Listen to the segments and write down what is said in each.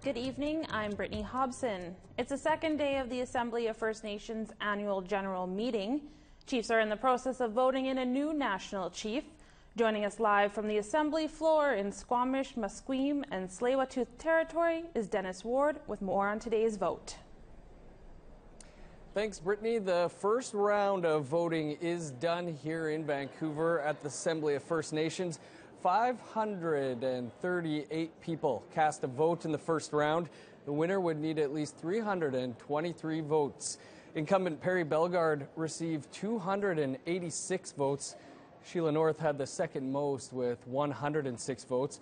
Good evening, I'm Brittany Hobson. It's the second day of the Assembly of First Nations annual general meeting. Chiefs are in the process of voting in a new national chief. Joining us live from the Assembly floor in Squamish, Musqueam and Tsleil-Waututh territory is Dennis Ward with more on today's vote. Thanks, Brittany. The first round of voting is done here in Vancouver at the Assembly of First Nations. 538 people cast a vote in the first round. The winner would need at least 323 votes. Incumbent Perry Bellegarde received 286 votes. Sheila North had the second most with 106 votes.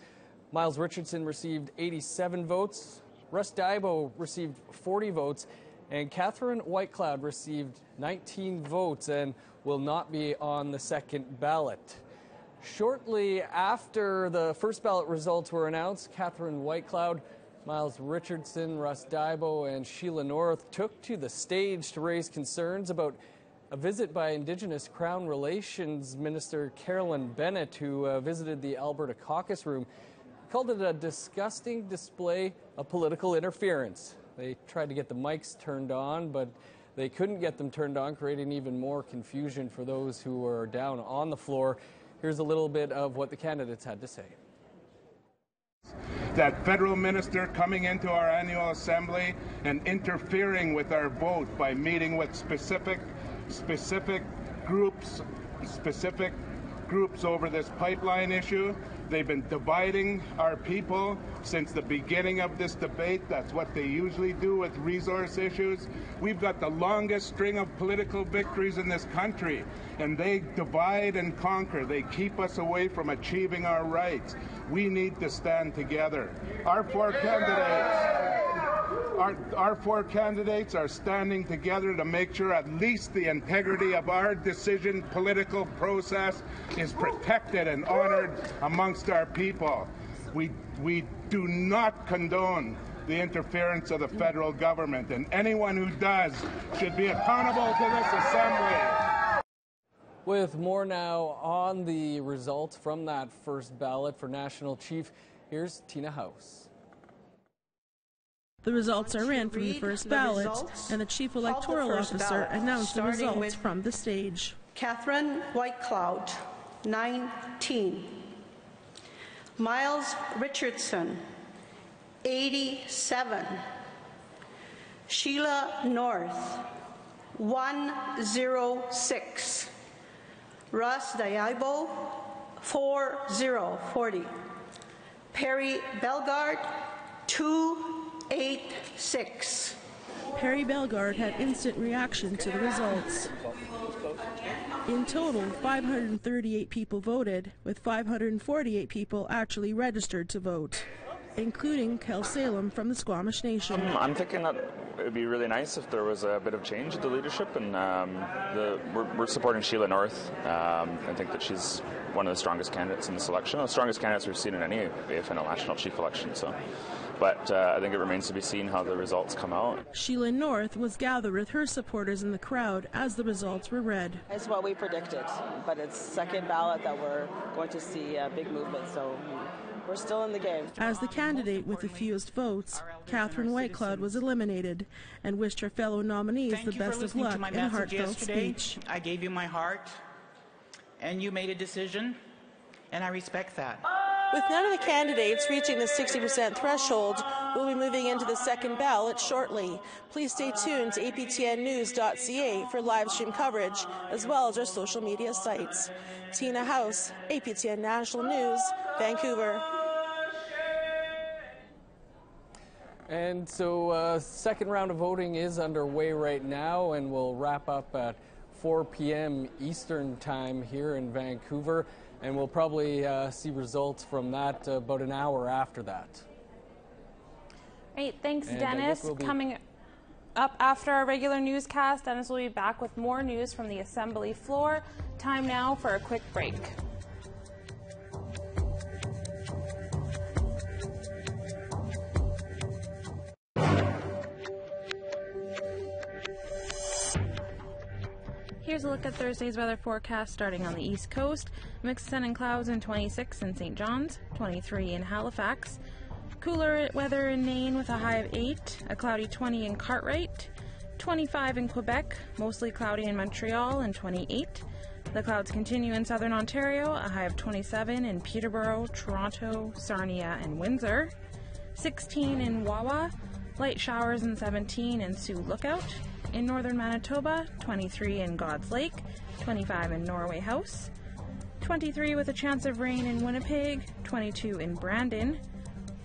Miles Richardson received 87 votes. Russ Diabo received 40 votes. And Katherine Whitecloud received 19 votes and will not be on the second ballot. Shortly after the first ballot results were announced, Katherine Whitecloud, Miles Richardson, Russ Diabo, and Sheila North took to the stage to raise concerns about a visit by Indigenous Crown Relations Minister Carolyn Bennett, who visited the Alberta caucus room. Called it a disgusting display of political interference. They tried to get the mics turned on, but they couldn't get them turned on, creating even more confusion for those who were down on the floor. Here's a little bit of what the candidates had to say. That federal minister coming into our annual assembly and interfering with our vote by meeting with specific groups over this pipeline issue. They've been dividing our people since the beginning of this debate. That's what they usually do with resource issues. We've got the longest string of political victories in this country, and they divide and conquer. They keep us away from achieving our rights. We need to stand together. Our four candidates are standing together to make sure at least the integrity of our decision political process is protected and honored amongst our people. We do not condone the interference of the federal government, and anyone who does should be accountable to this assembly. With more now on the results from that first ballot for National Chief, here's Tina House. The results are in from the first ballot, and the Chief Electoral Officer announced the results from the stage. Katherine Whitecloud, 19. Miles Richardson, 87. Sheila North, 106. Russ Diabo, 40. Perry Bellegarde, 286. Perry Bellegarde had instant reaction to the results. In total, 538 people voted, with 548 people actually registered to vote, including Kel Salem from the Squamish Nation. I'm thinking that it would be really nice if there was a bit of change at the leadership, and we're supporting Sheila North. I think that she's one of the strongest candidates in this election, the strongest candidates we've seen in any AFN National Chief election. But I think it remains to be seen how the results come out. Sheila North was gathered with her supporters in the crowd as the results were read. It's what we predicted, but it's second ballot that we're going to see a big movement, so we're still in the game. As the candidate with the fewest votes, Katherine Whitecloud was eliminated and wished her fellow nominees the best of luck in a heartfelt speech. I gave you my heart, and you made a decision, and I respect that. With none of the candidates reaching the 60% threshold, we'll be moving into the second ballot shortly. Please stay tuned to aptnnews.ca for live stream coverage, as well as our social media sites. Tina House, APTN National News, Vancouver. And so second round of voting is underway right now, and will wrap up at 4 p.m. Eastern time here in Vancouver. And we'll probably see results from that about an hour after that. Great, thanks, Dennis. Coming up after our regular newscast, Dennis will be back with more news from the Assembly floor. Time now for a quick break. Here's a look at Thursday's weather forecast starting on the East Coast. Mixed sun and clouds in 26 in St. John's, 23 in Halifax. Cooler weather in Maine with a high of 8, a cloudy 20 in Cartwright, 25 in Quebec, mostly cloudy in Montreal, and 28. The clouds continue in southern Ontario, a high of 27 in Peterborough, Toronto, Sarnia, and Windsor, 16 in Wawa, light showers and 17 in Sioux Lookout. In northern Manitoba, 23 in God's Lake, 25 in Norway House, 23 with a chance of rain in Winnipeg, 22 in Brandon,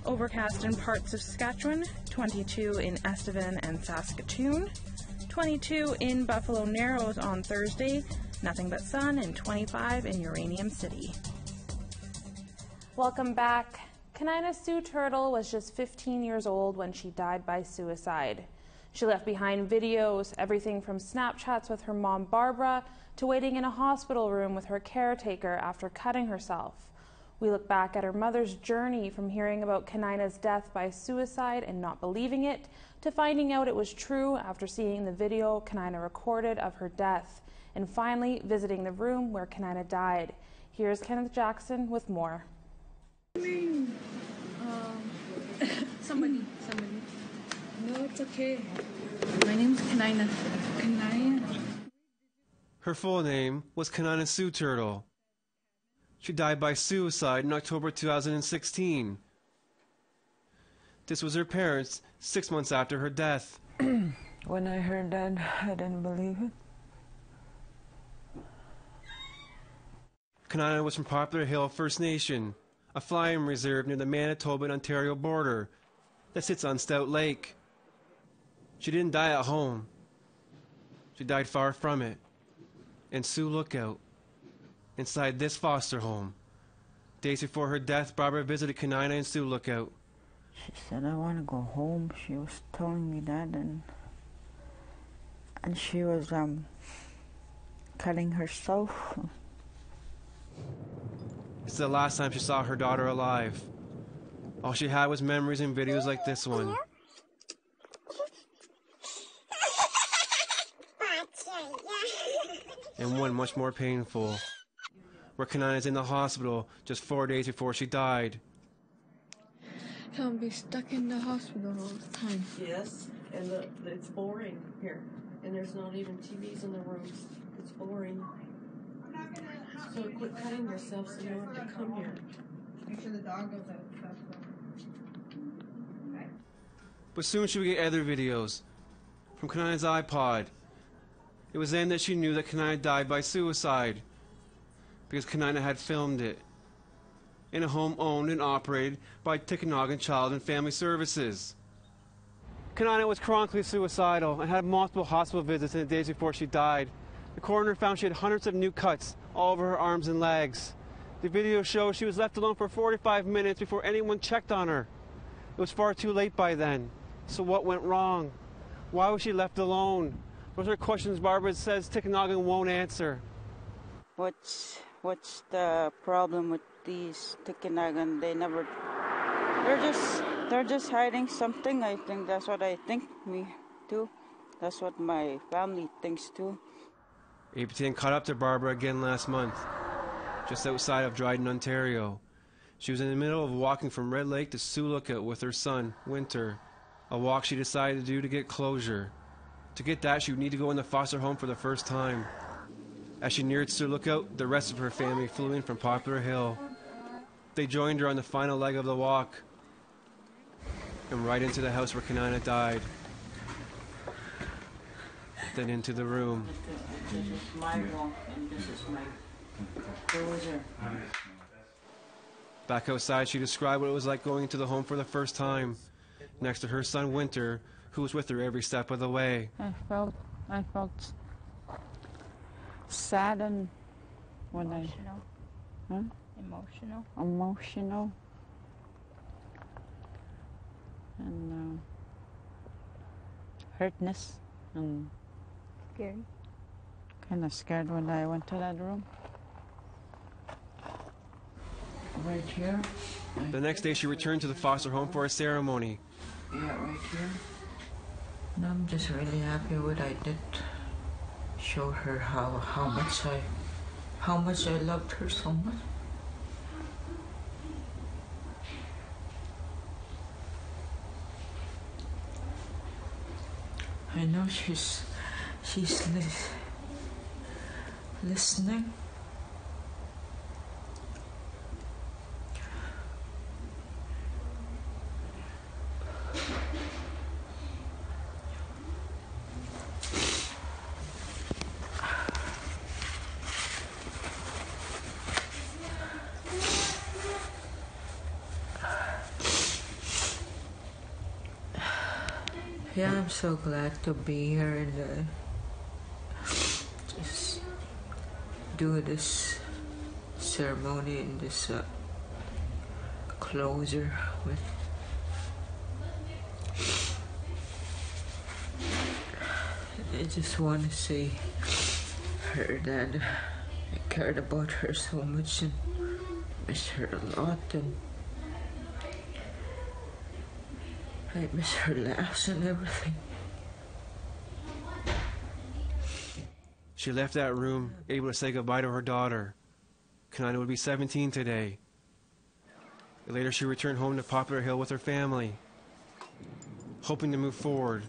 overcast in parts of Saskatchewan, 22 in Estevan and Saskatoon, 22 in Buffalo Narrows on Thursday, nothing but sun, and 25 in Uranium City. Welcome back. Kanina Sue Turtle was just 15 years old when she died by suicide. She left behind videos, everything from Snapchats with her mom Barbara to waiting in a hospital room with her caretaker after cutting herself. We look back at her mother's journey from hearing about Kanina's death by suicide and not believing it, to finding out it was true after seeing the video Kanina recorded of her death, and finally visiting the room where Kanina died. Here's Kenneth Jackson with more. Somebody. No, it's okay. My name's Kanina. Kanina. Her full name was Kanina Sue Turtle. She died by suicide in October 2016. This was her parents 6 months after her death. When I heard that, I didn't believe it. Kanina was from Poplar Hill First Nation, a flying reserve near the Manitoba and Ontario border that sits on Stout Lake. She didn't die at home. She died far from it, in Sioux Lookout, inside this foster home. Days before her death, Barbara visited Kanina in Sioux Lookout. She said, I want to go home. She was telling me that, and she was cutting herself. It's the last time she saw her daughter alive. All she had was memories and videos like this one. And one much more painful, where Kanina's in the hospital just 4 days before she died. Can't be stuck in the hospital all the time. Yes, and it's boring here, and there's not even TVs in the rooms. It's boring. So quit cutting yourself so you don't have to come here. Make sure the dog goes out. But soon she would get other videos from Kanina's iPod. It was then that she knew that Kanina died by suicide, because Kanina had filmed it in a home owned and operated by Tikanagan Child and Family Services. Kanina was chronically suicidal and had multiple hospital visits in the days before she died. The coroner found she had hundreds of new cuts all over her arms and legs. The video shows she was left alone for 45 minutes before anyone checked on her. It was far too late by then. So what went wrong? Why was she left alone? Those are questions Barbara says Tikanagan won't answer. What's the problem with these Tikanagan? They're just hiding something. I think that's what I think. Me too. That's what my family thinks too. APTN caught up to Barbara again last month, just outside of Dryden, Ontario. She was in the middle of walking from Red Lake to Sioux Lookout with her son, Winter, a walk she decided to do to get closure. To get that, she would need to go in the foster home for the first time. As she neared Sioux Lookout, the rest of her family flew in from Poplar Hill. They joined her on the final leg of the walk, and right into the house where Kanina died. Then into the room. This is my room, and this is my closer. Back outside, she described what it was like going into the home for the first time, next to her son Winter, who was with her every step of the way. I felt sad and emotional. Emotional. And hurtness and scary. Kind of scared when I went to that room. Right here. The next day, she returned to the foster home for a ceremony. Yeah, right here. And I'm just really happy what I did. Show her how much I loved her so much. I know she's listening. Yeah, I'm so glad to be here and just do this ceremony and this closure with. I just want to say her that I cared about her so much and miss her a lot, and I miss her laughs and everything. She left that room able to say goodbye to her daughter. Kanina would be 17 today. Later she returned home to Poplar Hill with her family, hoping to move forward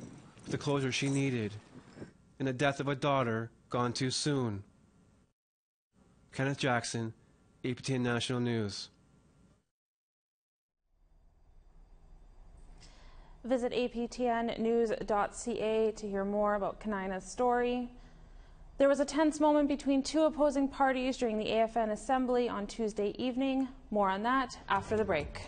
with the closure she needed in the death of a daughter gone too soon. Kenneth Jackson, APTN National News. Visit aptnnews.ca to hear more about Kanina's story. There was a tense moment between two opposing parties during the AFN Assembly on Tuesday evening. More on that after the break.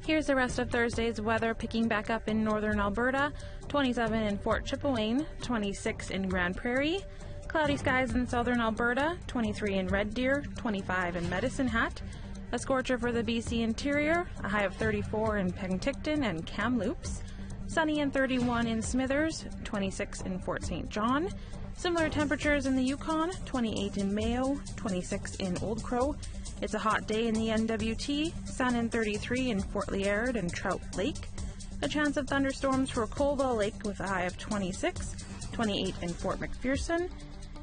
Here's the rest of Thursday's weather, picking back up in northern Alberta. 27 in Fort Chipewyan, 26 in Grand Prairie. Cloudy skies in southern Alberta, 23 in Red Deer, 25 in Medicine Hat. A scorcher for the BC interior, a high of 34 in Penticton and Kamloops. Sunny and 31 in Smithers, 26 in Fort St. John. Similar temperatures in the Yukon, 28 in Mayo, 26 in Old Crow. It's a hot day in the NWT, sun and 33 in Fort Liard and Trout Lake. A chance of thunderstorms for Colville Lake with a high of 26, 28 in Fort McPherson.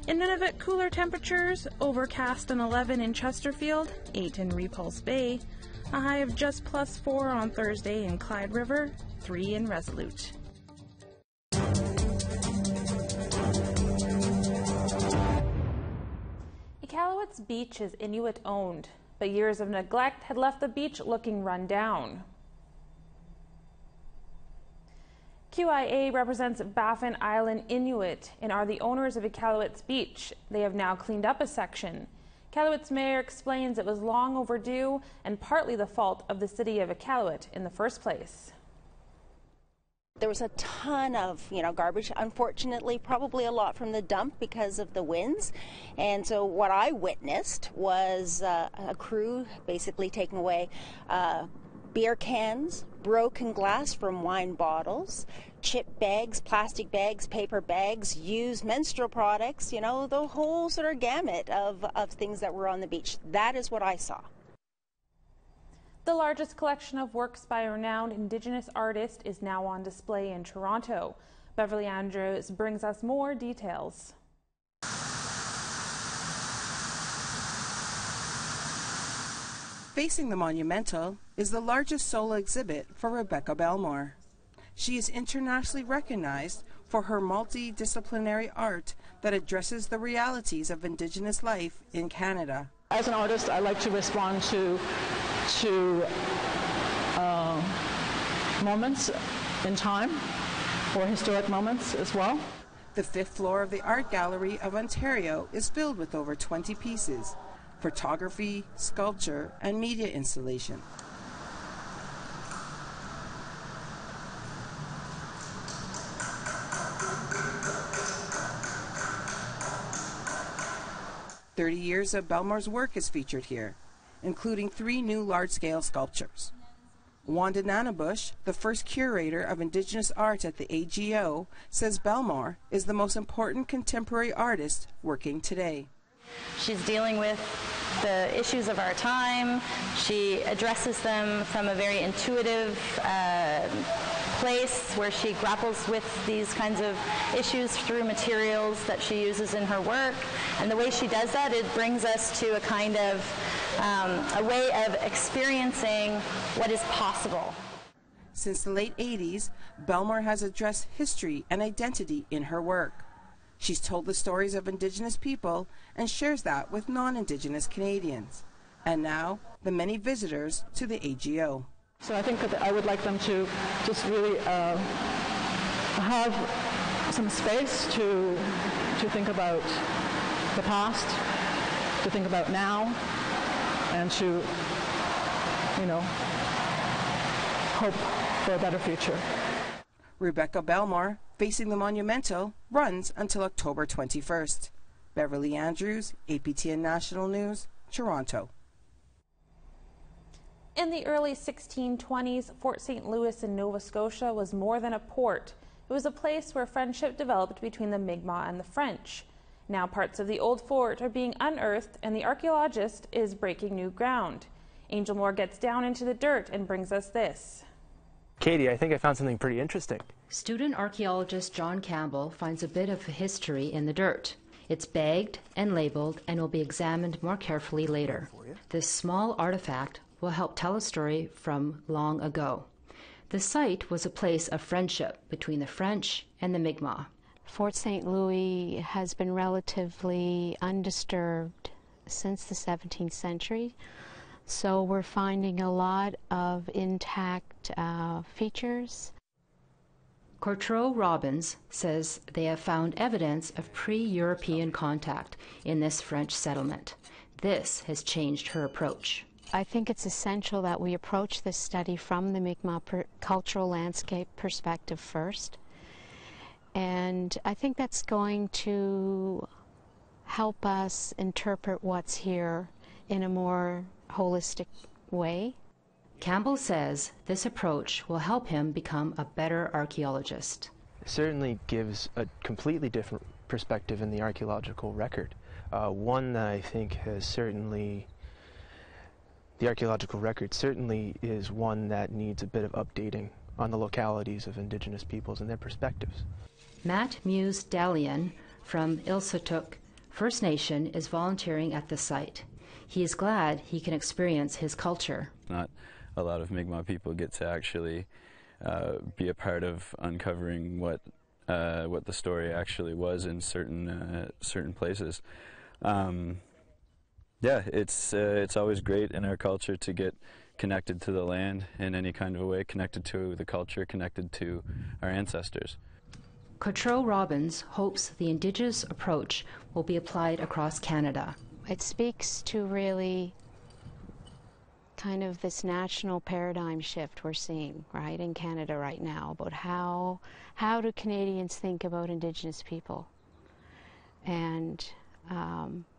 In Nunavut, cooler temperatures, overcast and 11 in Chesterfield, 8 in Repulse Bay. A high of just +4 on Thursday in Clyde River, 3 in Resolute. Iqaluit's beach is Inuit owned, but years of neglect had left the beach looking run down. QIA represents Baffin Island Inuit and are the owners of Iqaluit's beach. They have now cleaned up a section. Iqaluit's mayor explains it was long overdue and partly the fault of the city of Iqaluit in the first place. There was a ton of, garbage, unfortunately, probably a lot from the dump because of the winds. And so what I witnessed was a crew basically taking away beer cans, broken glass from wine bottles, chip bags, plastic bags, paper bags, used menstrual products, the whole sort of gamut of things that were on the beach. That is what I saw. The largest collection of works by a renowned Indigenous artist is now on display in Toronto. Beverly Andrews brings us more details. Facing the monumental is the largest solo exhibit for Rebecca Belmore. She is internationally recognized for her multidisciplinary art that addresses the realities of Indigenous life in Canada. As an artist, I like to respond to moments in time, or historic moments as well. The 5th floor of the Art Gallery of Ontario is filled with over 20 pieces: photography, sculpture, and media installation. "30 years of Belmore's work is featured here, including 3 new large-scale sculptures. Wanda Nanabush, the first curator of Indigenous art at the AGO, says Belmore is the most important contemporary artist working today. She's dealing with the issues of our time. She addresses them from a very intuitive place where she grapples with these kinds of issues through materials that she uses in her work. And the way she does that, it brings us to a kind of a way of experiencing what is possible. Since the late 80s, Belmore has addressed history and identity in her work. She's told the stories of Indigenous people and shares that with non-Indigenous Canadians. And now, the many visitors to the AGO. So I think that I would like them to just really have some space to think about the past, to think about now, and to, you know, hope for a better future. Rebecca Belmore, Facing the Monumental, runs until October 21st. Beverly Andrews, APTN National News, Toronto. In the early 1620s, Fort St. Louis in Nova Scotia was more than a port. It was a place where friendship developed between the Mi'kmaq and the French. Now parts of the old fort are being unearthed and the archaeologist is breaking new ground. Angel Moore gets down into the dirt and brings us this. Katie, I think I found something pretty interesting. Student archaeologist John Campbell finds a bit of history in the dirt. It's bagged and labeled and will be examined more carefully later. This small artifact will help tell a story from long ago. The site was a place of friendship between the French and the Mi'kmaq. Fort St. Louis has been relatively undisturbed since the 17th century, so we're finding a lot of intact features. Courtreau Robbins says they have found evidence of pre-European contact in this French settlement. This has changed her approach. I think it's essential that we approach this study from the Mi'kmaq cultural landscape perspective first. And I think that's going to help us interpret what's here in a more holistic way. Campbell says this approach will help him become a better archaeologist. It certainly gives a completely different perspective in the archaeological record. One that I think has certainly, the archaeological record certainly is one that needs a bit of updating on the localities of Indigenous peoples and their perspectives. Matt Muse-Dalian from Ilsutuk First Nation is volunteering at the site. He is glad he can experience his culture. Not a lot of Mi'kmaq people get to actually be a part of uncovering what the story actually was in certain places. Yeah, it's always great in our culture to get connected to the land in any kind of a way, connected to the culture, connected to our ancestors. Courtreau Robbins hopes the Indigenous approach will be applied across Canada. It speaks to really kind of this national paradigm shift we're seeing, right, in Canada right now, about how do Canadians think about Indigenous people. And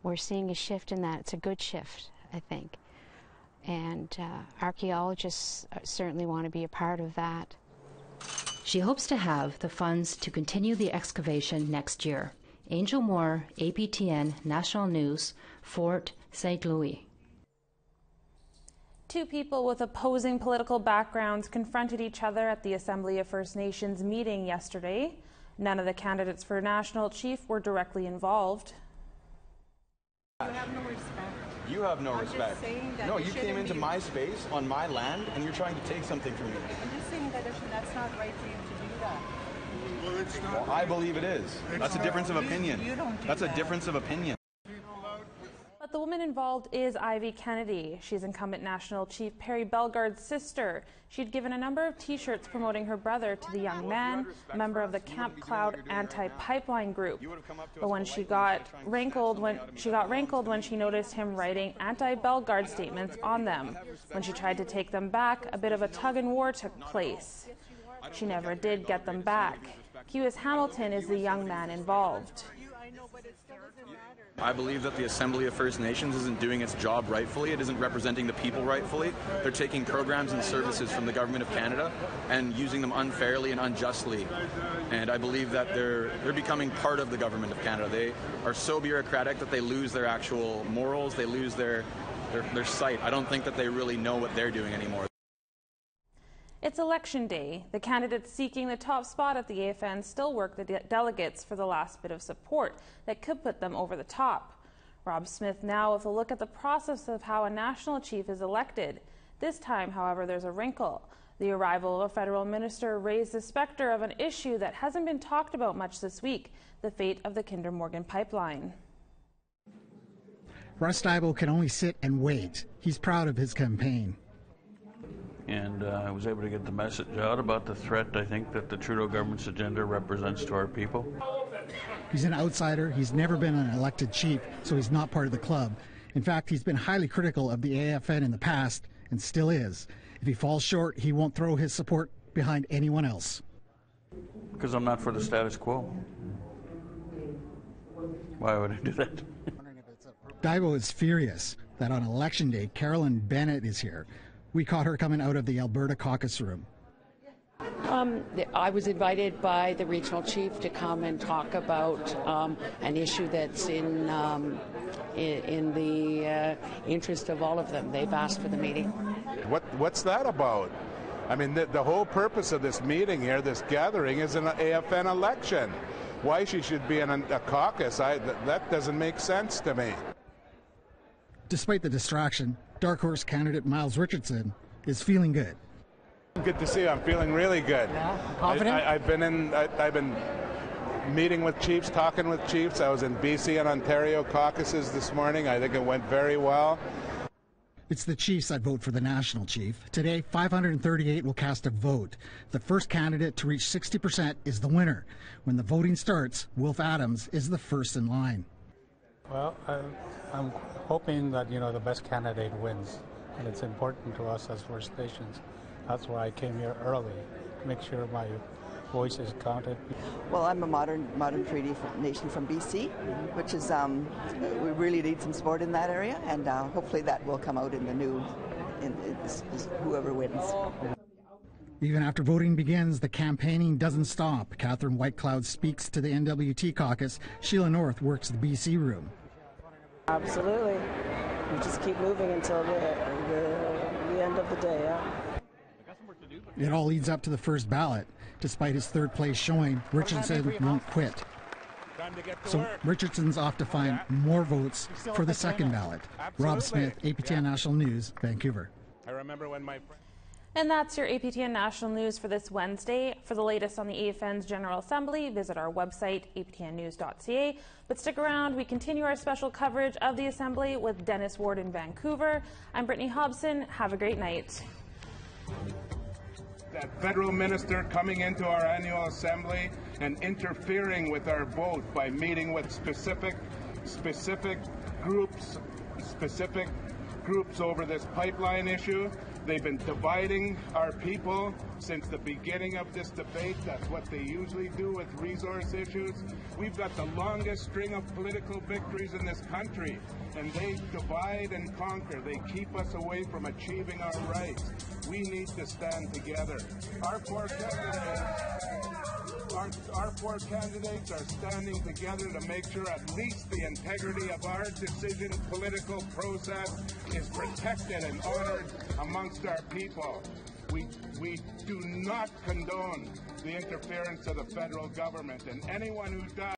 we're seeing a shift in that. It's a good shift, I think. And archaeologists certainly want to be a part of that. She hopes to have the funds to continue the excavation next year. Angel Moore, APTN National News, Fort St. Louis. Two people with opposing political backgrounds confronted each other at the Assembly of First Nations meeting yesterday. None of the candidates for national chief were directly involved. You have no respect. You have no respect. Just saying that no, you came into my space on my land and you're trying to take something from me. I'm just saying that that's not right for you to do that. Well, it's not. Well, I believe it is. That's a difference of opinion. You don't do That's that. a difference of opinion. But the woman involved is Ivy Kennedy. She's incumbent National Chief Perry Bellegarde's sister. She'd given a number of T-shirts promoting her brother to the young man, a member of the Camp Cloud anti-pipeline group. But when she got rankled when she noticed him writing anti-Bellegarde statements on them. When she tried to take them back, a bit of a tug-and-war took place. She never did get them back. Hughes Hamilton is the young man involved. I believe that the Assembly of First Nations isn't doing its job rightfully. It isn't representing the people rightfully. They're taking programs and services from the Government of Canada and using them unfairly and unjustly. And I believe that they're becoming part of the Government of Canada. They are so bureaucratic that they lose their actual morals. They lose their sight. I don't think that they really know what they're doing anymore. It's election day. The candidates seeking the top spot at the AFN still work the delegates for the last bit of support that could put them over the top. Rob Smith now with a look at the process of how a national chief is elected. This time, however, there's a wrinkle. The arrival of a federal minister raised the specter of an issue that hasn't been talked about much this week, the fate of the Kinder Morgan pipeline. Russ Diabo can only sit and wait. He's proud of his campaign. And I was able to get the message out about the threat, I think, that the Trudeau government's agenda represents to our people. He's an outsider. He's never been an elected chief, so he's not part of the club. In fact, he's been highly critical of the AFN in the past and still is. If he falls short, he won't throw his support behind anyone else. Because I'm not for the status quo. Why would I do that? Diabo is furious that on election day, Carolyn Bennett is here. We caught her coming out of the Alberta caucus room. I was invited by the regional chief to come and talk about an issue that's in the interest of all of them. They've asked for the meeting. What's that about? I mean, the whole purpose of this meeting here, this gathering, is an AFN election. Why she should be in a caucus, that doesn't make sense to me. Despite the distraction, dark horse candidate Miles Richardson is feeling good. Good to see you. I'm feeling really good. Yeah, confident? I've been meeting with chiefs, talking with chiefs. I was in BC and Ontario caucuses this morning. I think it went very well. It's the chiefs that vote for the national chief. Today, 538 will cast a vote. The first candidate to reach 60% is the winner. When the voting starts, Wolf Adams is the first in line. Well, I'm hoping that, the best candidate wins, and it's important to us as First Nations. That's why I came here early, to make sure my voice is counted. Well, I'm a modern treaty nation from BC, which is, we really need some support in that area, and hopefully that will come out in the new, whoever wins. Even after voting begins, the campaigning doesn't stop. Katherine Whitecloud speaks to the NWT caucus. Sheila North works the BC room. Absolutely. We just keep moving until the end of the day, yeah. It all leads up to the first ballot. Despite his third place showing, Richardson won't quit. So Richardson's off to find more votes for the second ballot. Rob Smith, APTN National News, Vancouver. I remember when my And that's your APTN National News for this Wednesday. For the latest on the AFN's General Assembly, visit our website, aptnnews.ca. But stick around, we continue our special coverage of the Assembly with Dennis Ward in Vancouver. I'm Brittany Hobson. Have a great night. That federal minister coming into our annual assembly and interfering with our vote by meeting with specific groups over this pipeline issue. They've been dividing our people since the beginning of this debate. That's what they usually do with resource issues. We've got the longest string of political victories in this country, and they divide and conquer. They keep us away from achieving our rights. We need to stand together. Our four candidates are standing together to make sure at least the integrity of our decision political process is protected and honored amongst our people. We do not condone the interference of the federal government, and anyone who does